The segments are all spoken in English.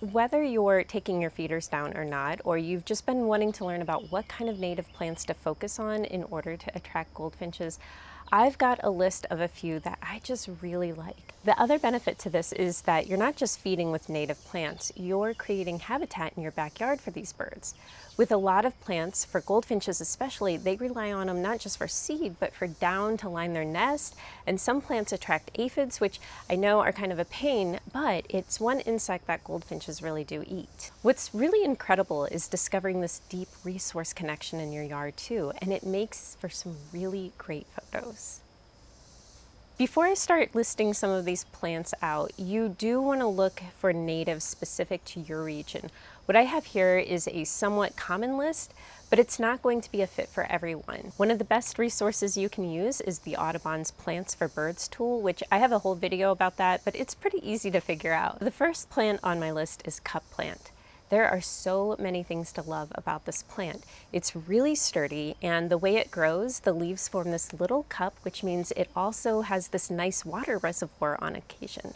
Whether you're taking your feeders down or not, or you've just been wanting to learn about what kind of native plants to focus on in order to attract goldfinches, I've got a list of a few that I just really like. The other benefit to this is that you're not just feeding with native plants, you're creating habitat in your backyard for these birds. With a lot of plants, for goldfinches especially, they rely on them not just for seed, but for down to line their nest. And some plants attract aphids, which I know are kind of a pain, but it's one insect that goldfinches really do eat. What's really incredible is discovering this deep resource connection in your yard too, and it makes for some really great photos. Before I start listing some of these plants out, you do want to look for natives specific to your region. What I have here is a somewhat common list, but it's not going to be a fit for everyone. One of the best resources you can use is the Audubon's Plants for Birds tool, which I have a whole video about that, but it's pretty easy to figure out. The first plant on my list is cup plant. There are so many things to love about this plant. It's really sturdy, and the way it grows, the leaves form this little cup, which means it also has this nice water reservoir on occasion.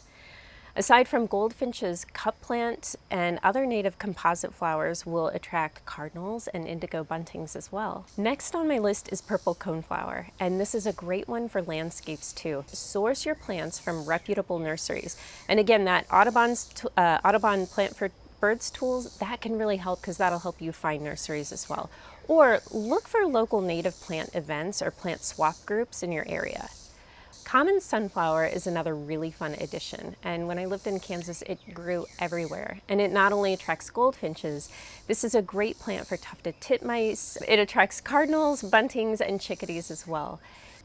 Aside from goldfinches, cup plant and other native composite flowers will attract cardinals and indigo buntings as well. Next on my list is purple coneflower, and this is a great one for landscapes too. Source your plants from reputable nurseries. And again, that Audubon Plant for Birds tools, that can really help because that'll help you find nurseries as well. Or look for local native plant events or plant swap groups in your area. Common sunflower is another really fun addition, and when I lived in Kansas, it grew everywhere. And it not only attracts goldfinches, this is a great plant for tufted titmice. It attracts cardinals, buntings, and chickadees as well.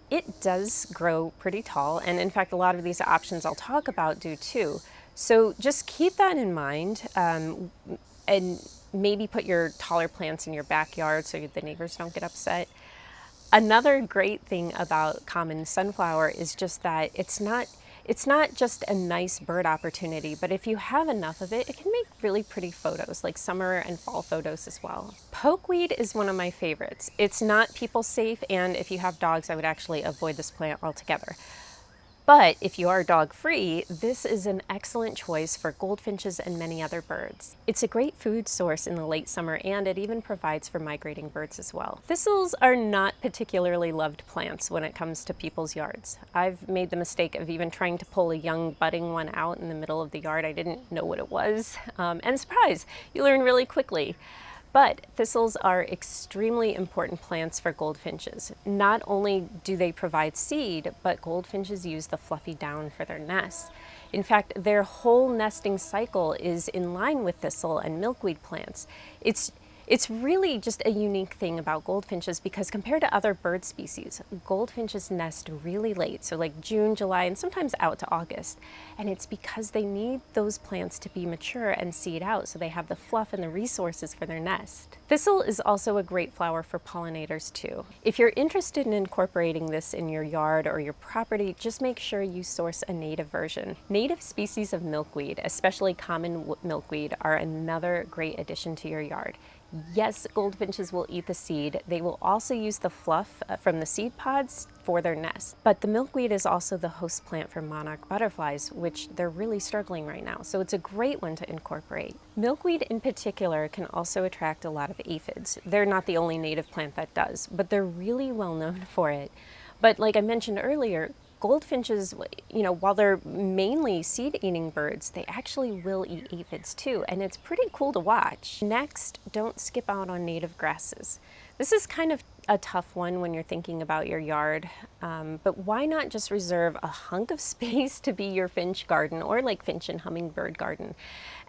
It does grow pretty tall, and in fact, a lot of these options I'll talk about do too. So just keep that in mind, and maybe put your taller plants in your backyard so the neighbors don't get upset. Another great thing about common sunflower is just that it's not just a nice bird opportunity, but if you have enough of it, it can make really pretty photos, like summer and fall photos as well. Pokeweed is one of my favorites. It's not people safe, and if you have dogs, I would actually avoid this plant altogether. But if you are dog-free, this is an excellent choice for goldfinches and many other birds. It's a great food source in the late summer, and it even provides for migrating birds as well. Thistles are not particularly loved plants when it comes to people's yards. I've made the mistake of even trying to pull a young budding one out in the middle of the yard. I didn't know what it was, and surprise, you learn really quickly. But thistles are extremely important plants for goldfinches. Not only do they provide seed, but goldfinches use the fluffy down for their nests. In fact, their whole nesting cycle is in line with thistle and milkweed plants. It's really just a unique thing about goldfinches because compared to other bird species, goldfinches nest really late, so like June, July, and sometimes out to August. And it's because they need those plants to be mature and seed out so they have the fluff and the resources for their nest. Thistle is also a great flower for pollinators too. If you're interested in incorporating this in your yard or your property, just make sure you source a native version. Native species of milkweed, especially common milkweed, are another great addition to your yard. Yes, goldfinches will eat the seed. They will also use the fluff from the seed pods for their nest. But the milkweed is also the host plant for monarch butterflies, which they're really struggling right now. So it's a great one to incorporate. Milkweed in particular can also attract a lot of aphids. They're not the only native plant that does, but they're really well known for it. But like I mentioned earlier, goldfinches, while they're mainly seed-eating birds, they actually will eat aphids too, and it's pretty cool to watch. Next, don't skip out on native grasses. This is kind of a tough one when you're thinking about your yard, but why not just reserve a hunk of space to be your finch garden or like finch and hummingbird garden?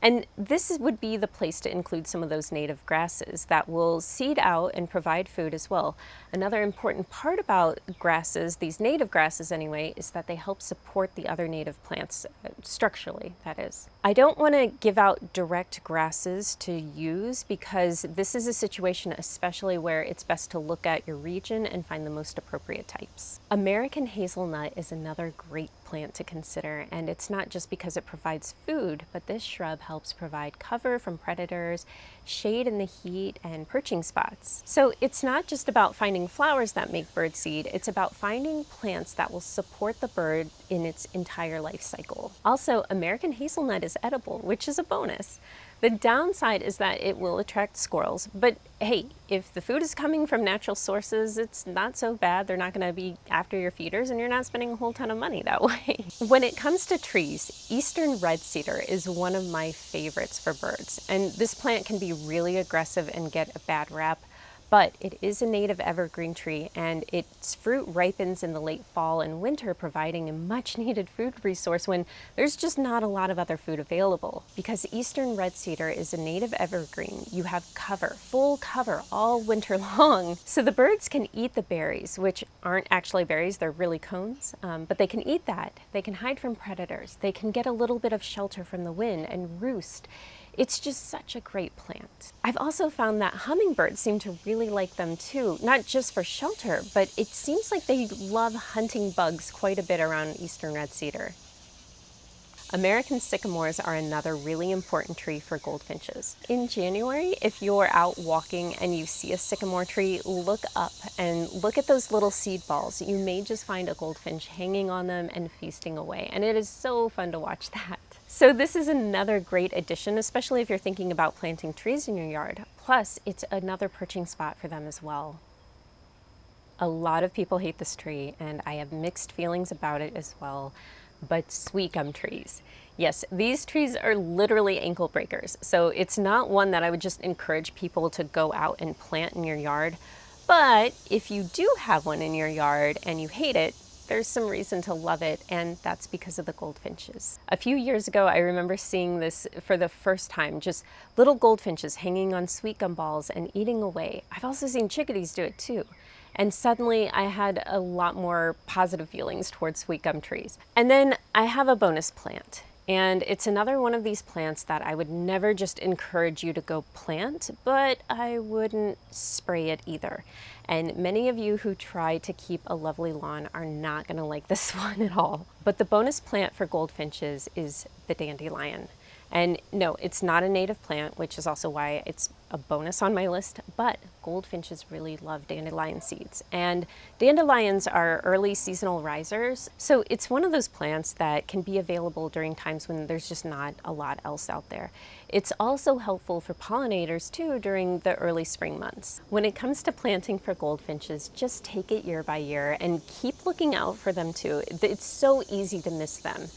And this would be the place to include some of those native grasses that will seed out and provide food as well. Another important part about grasses, these native grasses anyway, is that they help support the other native plants, structurally, that is. I don't want to give out direct grasses to use because this is a situation especially where it's best to look look at your region and find the most appropriate types. American hazelnut is another great plant to consider, and it's not just because it provides food, but this shrub helps provide cover from predators, shade in the heat, and perching spots. So it's not just about finding flowers that make birdseed, it's about finding plants that will support the bird in its entire life cycle. Also, American hazelnut is edible, which is a bonus. The downside is that it will attract squirrels, but hey, if the food is coming from natural sources, it's not so bad. They're not going to be after your feeders, and you're not spending a whole ton of money that way. When it comes to trees, eastern red cedar is one of my favorites for birds, and this plant can be really aggressive and get a bad rap. But it is a native evergreen tree, and its fruit ripens in the late fall and winter, providing a much needed food resource when there's just not a lot of other food available. Because eastern red cedar is a native evergreen, you have cover, full cover all winter long. So the birds can eat the berries, which aren't actually berries, they're really cones, but they can eat that. They can hide from predators. They can get a little bit of shelter from the wind and roost. It's just such a great plant. I've also found that hummingbirds seem to really like them too, not just for shelter, but it seems like they love hunting bugs quite a bit around eastern red cedar. American sycamores are another really important tree for goldfinches. In January, if you're out walking and you see a sycamore tree, look up and look at those little seed balls. You may just find a goldfinch hanging on them and feasting away, and it is so fun to watch that. So this is another great addition, especially if you're thinking about planting trees in your yard. Plus, it's another perching spot for them as well. A lot of people hate this tree, and I have mixed feelings about it as well. But sweet gum trees. Yes, these trees are literally ankle breakers. So it's not one that I would just encourage people to go out and plant in your yard. But if you do have one in your yard and you hate it, there's some reason to love it, and that's because of the goldfinches. A few years ago, I remember seeing this for the first time, just little goldfinches hanging on sweet gum balls and eating away. I've also seen chickadees do it too. And suddenly I had a lot more positive feelings towards sweet gum trees. And then I have a bonus plant. And it's another one of these plants that I would never just encourage you to go plant, but I wouldn't spray it either. And many of you who try to keep a lovely lawn are not going to like this one at all. But the bonus plant for goldfinches is the dandelion. And no, it's not a native plant, which is also why it's a bonus on my list, but goldfinches really love dandelion seeds. And dandelions are early seasonal risers, so it's one of those plants that can be available during times when there's just not a lot else out there. It's also helpful for pollinators too during the early spring months. When it comes to planting for goldfinches, just take it year by year and keep looking out for them too. It's so easy to miss them.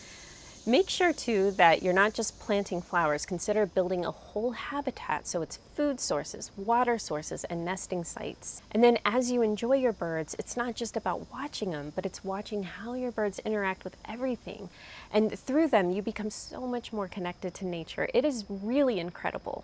Make sure too that you're not just planting flowers. Consider building a whole habitat so it's food sources, water sources, and nesting sites. And then as you enjoy your birds, it's not just about watching them, but it's watching how your birds interact with everything. And through them, you become so much more connected to nature. It is really incredible.